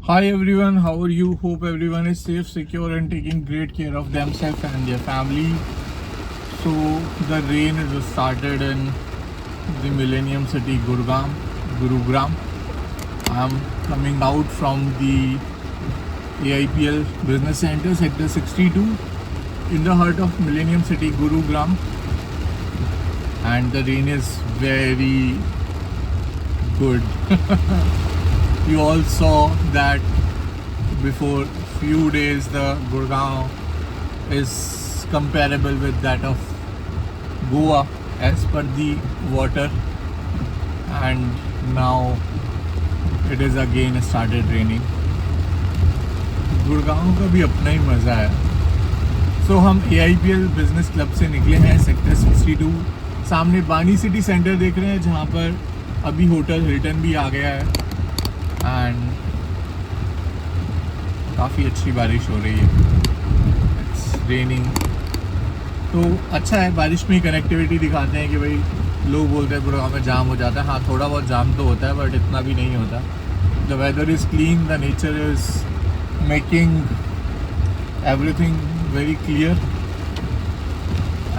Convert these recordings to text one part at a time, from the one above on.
Hi everyone, how are you? Hope everyone is safe, secure, and taking great care of themselves and their family. So, the rain has started in the Millennium City, Gurugram. I'm coming out from the AIPL Business Center, Sector 62, in the heart of Millennium City, Gurugram. And the rain is very good. You all saw that before few days the Gurgaon is comparable with that of Goa as per the water, and now it is again started raining. Gurgaon का भी अपना ही मज़ा है. सो हम AIPL business club से निकले हैं sector 62. सामने बानी सिटी सेंटर देख रहे हैं जहाँ पर अभी होटल हिल्टन भी आ गया है एंड काफ़ी अच्छी बारिश हो रही है. इट्स रेनिंग तो अच्छा है. बारिश में ही कनेक्टिविटी दिखाते हैं कि भाई लोग बोलते हैं गुड़गांव में जाम हो जाता है. हाँ, थोड़ा बहुत जाम तो होता है बट इतना भी नहीं होता. The weather is clean, the nature is making everything very clear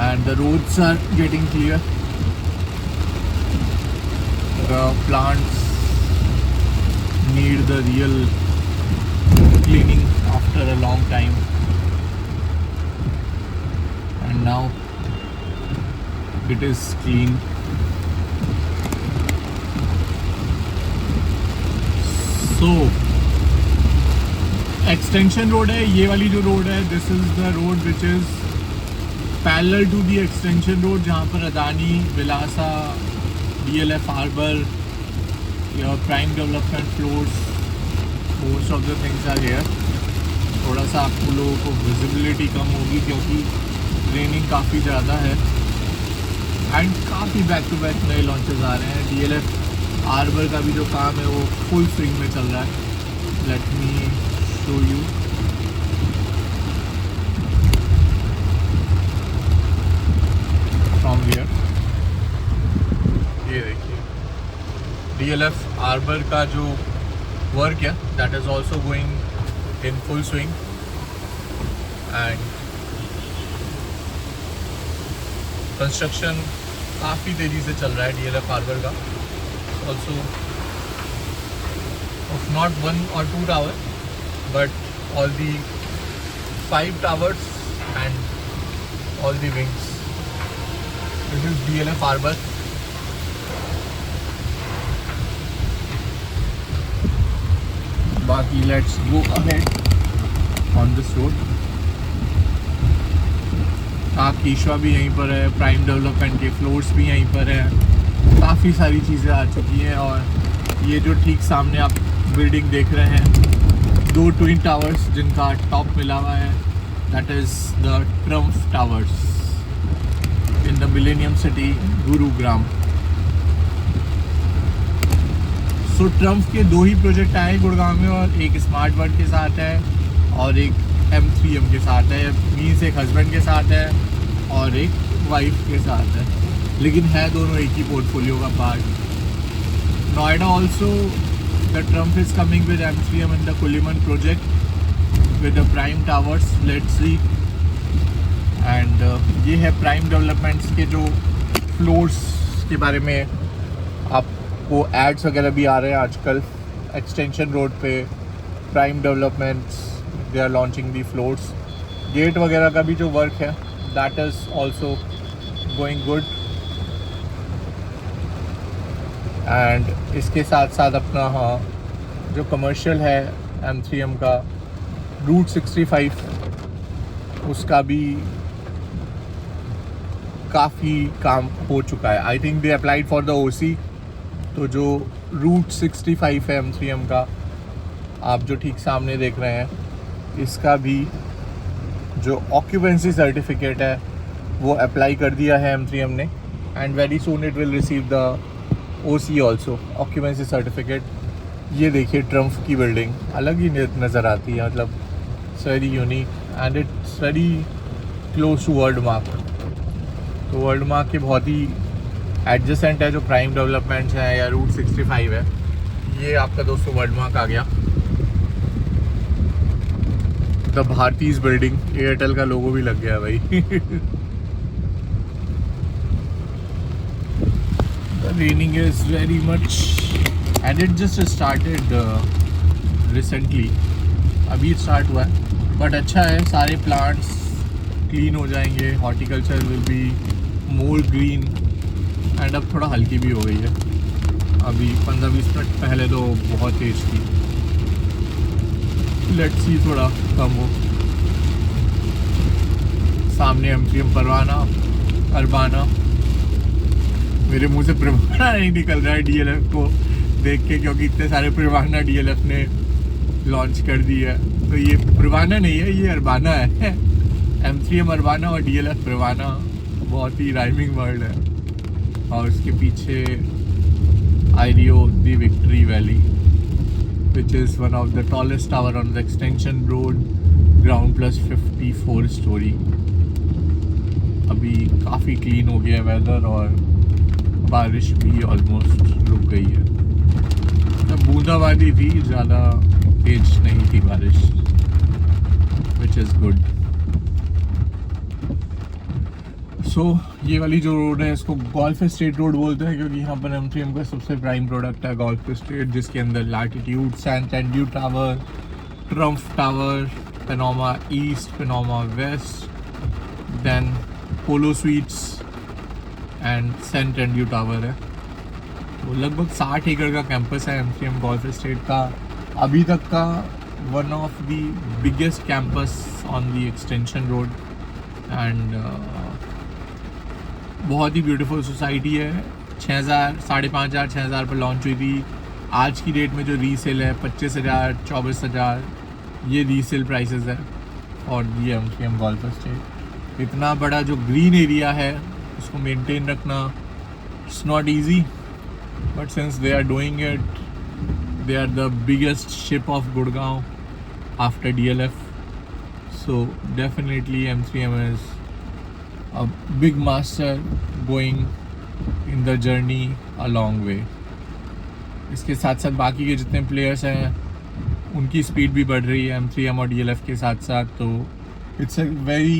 and the roads are getting clear. The plants need the real cleaning after a long time, and now it is clean. So extension road है ये वाली जो road है. This is the road which is parallel to the extension road जहाँ पर Adani, Vilasa, DLF harbour, prime development floors, most of the things are here. थोड़ा सा आप लोगों को विजिबिलिटी कम होगी क्योंकि रेनिंग काफ़ी ज़्यादा है एंड काफ़ी बैक टू बैक नए लॉन्चेस आ रहे हैं. DLF हार्बर का भी जो काम है वो फुल स्विंग में चल रहा है. Let me show you. From here ये देखिए DLF हार्बर का जो वर्क है that is also going in full swing and construction काफ़ी तेज़ी से चल रहा है DLF हार्बर का. also of not 1 or 2 tower but all the 5 towers and all the wings. This is DLF Harbour. Baki, let's go ahead on this road. ईशवा भी यहीं पर है, प्राइम डेवलपमेंट के फ्लोर्स भी यहीं पर है. काफ़ी सारी चीज़ें आ चुकी हैं और ये जो ठीक सामने आप बिल्डिंग देख रहे हैं, 2 ट्विन टावर्स जिनका टॉप मिला हुआ है, that is the triumph towers in the millennium city Gurugram. So triumph के 2 ही प्रोजेक्ट आए गुड़गांव में और एक स्मार्ट वर्ल्ड के साथ है और एक M3M के साथ है. मीन्स एक हस्बैंड के साथ है और एक वाइफ के साथ है, लेकिन है दोनों एक ही पोर्टफोलियो का part. Noida also the Trump is coming with M3M in the Kuliman project with the prime towers. Let's see. and ये है प्राइम डेवलपमेंट्स के जो फ्लोर्स के बारे में आपको एड्स वगैरह भी आ रहे हैं आजकल. एक्सटेंशन रोड पे prime developments they are launching the floors. Gate वगैरह का भी जो वर्क है that is also going good. And इसके साथ साथ अपना हाँ जो कमर्शियल है M3M का रूट 65 उसका भी काफ़ी काम हो चुका है. I think they applied for the OC. तो जो रूट 65 है M3M का, आप जो ठीक सामने देख रहे हैं, इसका भी जो ऑक्यूपेंसी सर्टिफिकेट है वो अप्लाई कर दिया है M3M ने and very soon it will receive the OC also, occupancy certificate. ये देखिए ट्रम्फ की बिल्डिंग अलग ही नज़र आती है. मतलब it's very unique and it's very close to world mark. तो वर्ल्ड मार्क के बहुत ही एडजेसेंट है जो प्राइम डेवलपमेंट्स है या रूट 65 है. ये आपका दोस्तों वर्ल्ड मार्क आ गया. द भारतीज बिल्डिंग, एयरटेल का लोगो भी लग गया भाई। The raining is very much and it just started recently, अभी स्टार्ट हुआ है, बट अच्छा है, सारे प्लांट्स क्लीन हो जाएंगे, horticulture will be more green and अब थोड़ा हल्की भी हो गई है। अभी 15-20 मिनट पहले तो बहुत तेज थी, लेट्स सी थोड़ा कम हो। सामने एमसीएम परवाना अरबाना, मेरे मुंह से परवाना नहीं निकल रहा है डीएलएफ को देख के, क्योंकि इतने सारे परवाना डीएलएफ ने लॉन्च कर दी है। तो ये परवाना नहीं है, ये अरबाना है। एमसीएम अरबाना और डीएलएफ परवाना, बहुत ही राइमिंग वर्ड है। और उसके पीछे आईरियो the victory valley, which is one of the tallest tower on the extension road, ground plus 54 story। अभी काफ़ी क्लीन हो गया है वेदर और बारिश भी ऑलमोस्ट रुक गई है। तब बूंदाबांदी थी, ज़्यादा तेज नहीं थी बारिश, which is good। सो ये वाली जो रोड है इसको गोल्फ स्टेट रोड बोलते हैं, क्योंकि यहाँ पर एमसीएम का सबसे प्राइम प्रोडक्ट है गोल्फ स्टेट, जिसके अंदर latitude, San Andrew tower, triumph tower, panorama east, panorama west, then polo suites and Saint Andrew tower है। वो लगभग 60 एकड़ का कैंपस है एमसीएम गोल्फ स्टेट का, अभी तक का one of the biggest campus on the extension road. And बहुत ही ब्यूटीफुल सोसाइटी है। 6,000, 5,500, 6,000 पर लॉन्च हुई थी। आज की डेट में जो रीसेल है 25,000, 24,000, ये रीसेल प्राइसेस है। और ये एमसीएम गोल्फ स्टेट, इतना बड़ा जो ग्रीन एरिया है उसको मेंटेन रखना it's not easy, but since they are doing it, they are the biggest ship of Gurgaon after DLF. So definitely MCM is a big master going in the journey a long way। इसके साथ साथ बाकी के जितने players हैं उनकी speed भी बढ़ रही है एमसीएम और डीएलएफ के साथ साथ। तो it's a very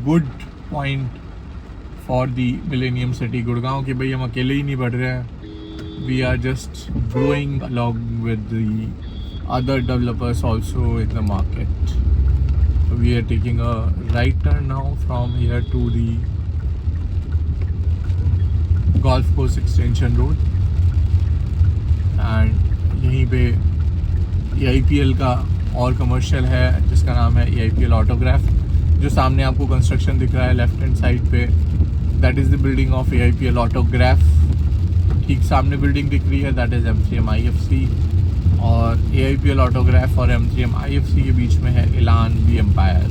good point for the millennium city Gurgaon कि भाई हम अकेले ही नहीं बढ़ रहे हैं, we are just growing along with the other developers also in the market. We are taking a right turn now from here to the golf course extension road, and यहीं पे EIPL का और कमर्शियल है जिसका नाम है EIPL autograph. जो सामने आपको कंस्ट्रक्शन दिख रहा है लेफ्ट हैंड साइड पे, that is the building of EIPL autograph. ठीक सामने बिल्डिंग दिख रही है, दैट इज़ MCM IFC। और EIPL ऑटोग्राफ और MCM IFC के बीच में है इलान दी एम्पायर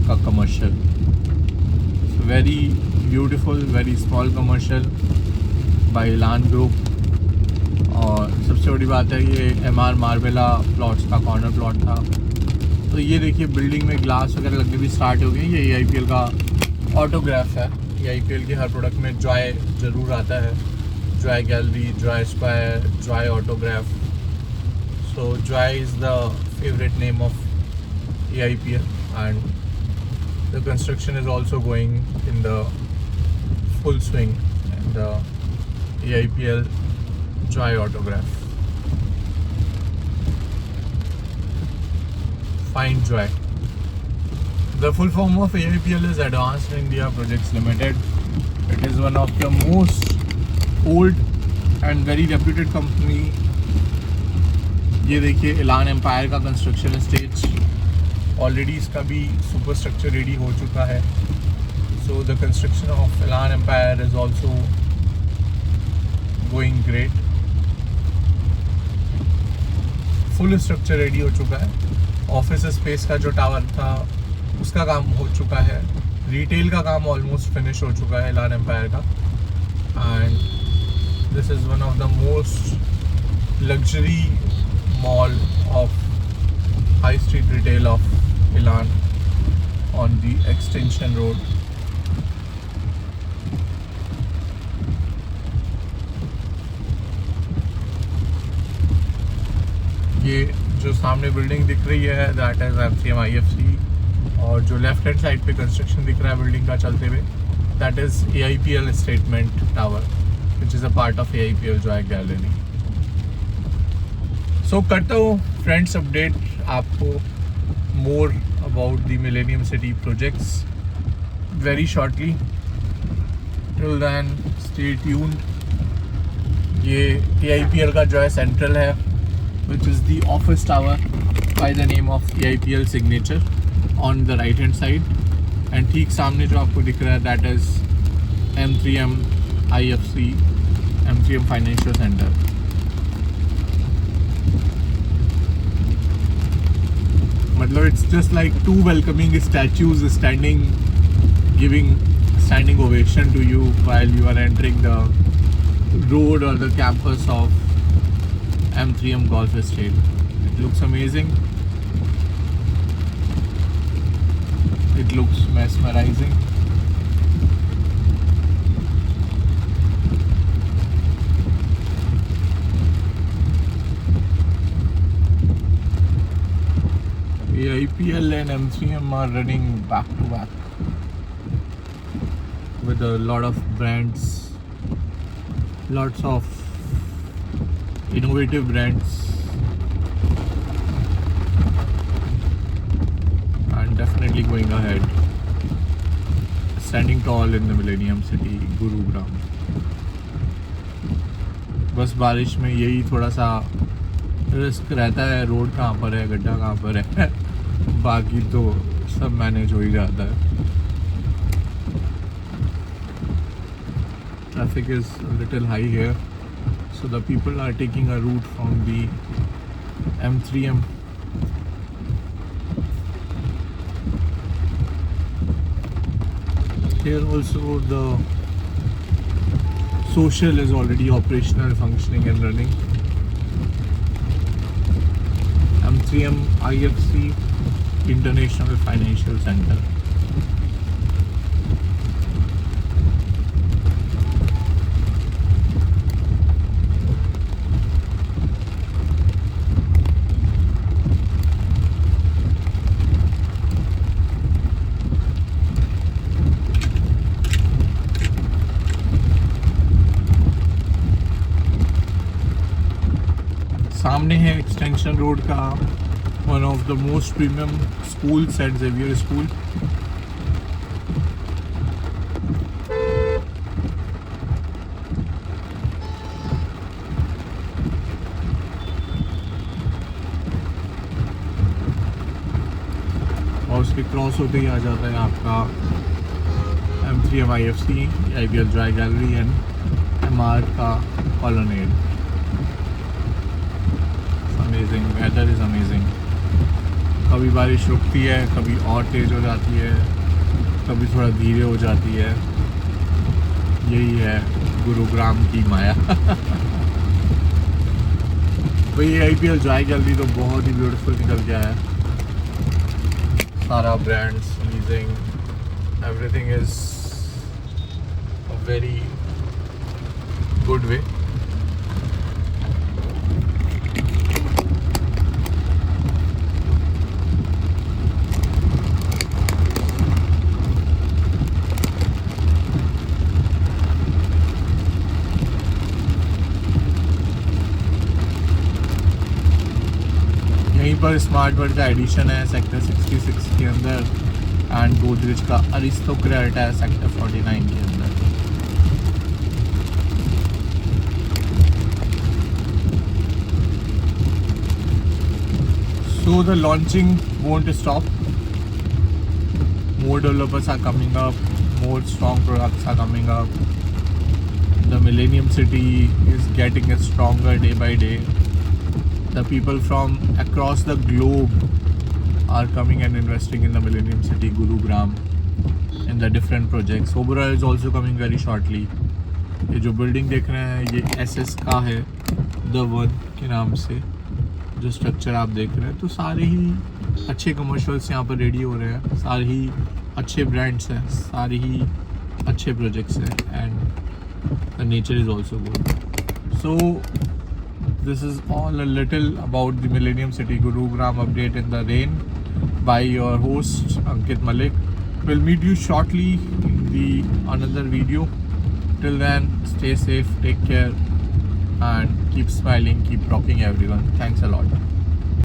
का commercial. Very beautiful, very small commercial by Elan group. और सबसे बड़ी बात है ये MR मार्बेला प्लॉट्स का कॉर्नर प्लॉट था। तो ये देखिए बिल्डिंग में ग्लास वगैरह लगने भी स्टार्ट हो गई। ये EIPL का ऑटोग्राफ है। EIPL के हर प्रोडक्ट में जॉय ज़रूर आता है, Joy gallery, Joy square, Joy autograph. So Joy is the favorite name of EIPL, and the construction is also going in the full swing, and the EIPL Joy autograph. Find Joy. The full form of EIPL is Advanced India Projects Limited. It is one of the most old and very reputed company। ये देखिए Elan empire का construction stage, already इसका भी super structure ready हो चुका है। So the construction of Elan empire is also going great. Full structure ready हो चुका है। ऑफिस स्पेस का जो टावर था उसका काम हो चुका है। रिटेल का काम ऑलमोस्ट फिनिश हो चुका है इलान एम्पायर का। And this is one of the most luxury mall of high street retail of Elan on the extension road। ये जो सामने बिल्डिंग दिख रही है दैट इज MCM IFC, और जो लेफ्ट हैंड साइड पे कंस्ट्रक्शन दिख रहा है बिल्डिंग का चलते हुए that is AIPL statement tower which is a part of AIPL joy gallery. So करता हूँ फ्रेंड्स अपडेट आपको more about the millennium city projects very shortly. Till then stay tuned. ये AIPL का जो है सेंट्रल है which is the office tower by the name of AIPL signature on the right hand side, and ठीक सामने जो आपको दिख रहा है that is M3M IFC M3M financial centre. मतलब it's just like two welcoming statues standing, giving standing ovation to you while you are entering the road or the campus of M3M Golf Estate. It looks amazing. It looks mesmerizing. AIPL and M3M are running back to back with a lot of brands, lots of innovative brands, and definitely going ahead, standing tall in the Millennium City, Gurugram. बस बारिश में यही थोड़ा सा risk रहता है, road कहाँ पर है, गड्ढा कहाँ पर है, बाकी तो सब मैनेज हो ही जाता है। Traffic is a little high here, so the people are taking a route from the M3M. Here also the social is already operational, functioning and running. M3M IFC International Financial Center. सामने है extension road का one of the most premium school saint Xavier school. और उसके cross होते ही आ जाता है आपका M3M IFC AIPL joy gallery and MR का colonnade. Amazing, weather is amazing. कभी बारिश रुकती है, कभी और तेज़ हो जाती है, कभी थोड़ा धीरे हो जाती है। यही है गुरुग्राम की माया। भाई AIPL जॉय गैलरी तो बहुत ही ब्यूटीफुल निकल गया है। सारा brands amazing, everything is a very good way. यहीं पर स्मार्ट वर्ल्ड का एडिशन है सेक्टर 66 के अंदर, एंड गोदरेज का अरिस्टोक्रेट है सेक्टर 49 के अंदर। So the launching won't stop. More developers are coming up, more strong products are coming up. The Millennium City is getting stronger day by day. The people from across the globe are coming and investing in the Millennium City, Gurugram, in the different projects. Oberoi is also coming very shortly. ये जो building देख रहे हैं ये SS का है, the one के नाम से जो स्ट्रक्चर आप देख रहे हैं। तो सारे ही अच्छे कमर्शियल्स यहाँ पर रेडी हो रहे हैं, सारे ही अच्छे ब्रांड्स हैं, सारे ही अच्छे प्रोजेक्ट्स हैं, and the nature is also good. So this is all a little about the Millennium City Gurugram update in the rain by your host Ankit Malik. We'll meet you shortly in the another video. Till then, stay safe, take care, and keep smiling, keep rocking everyone. Thanks a lot.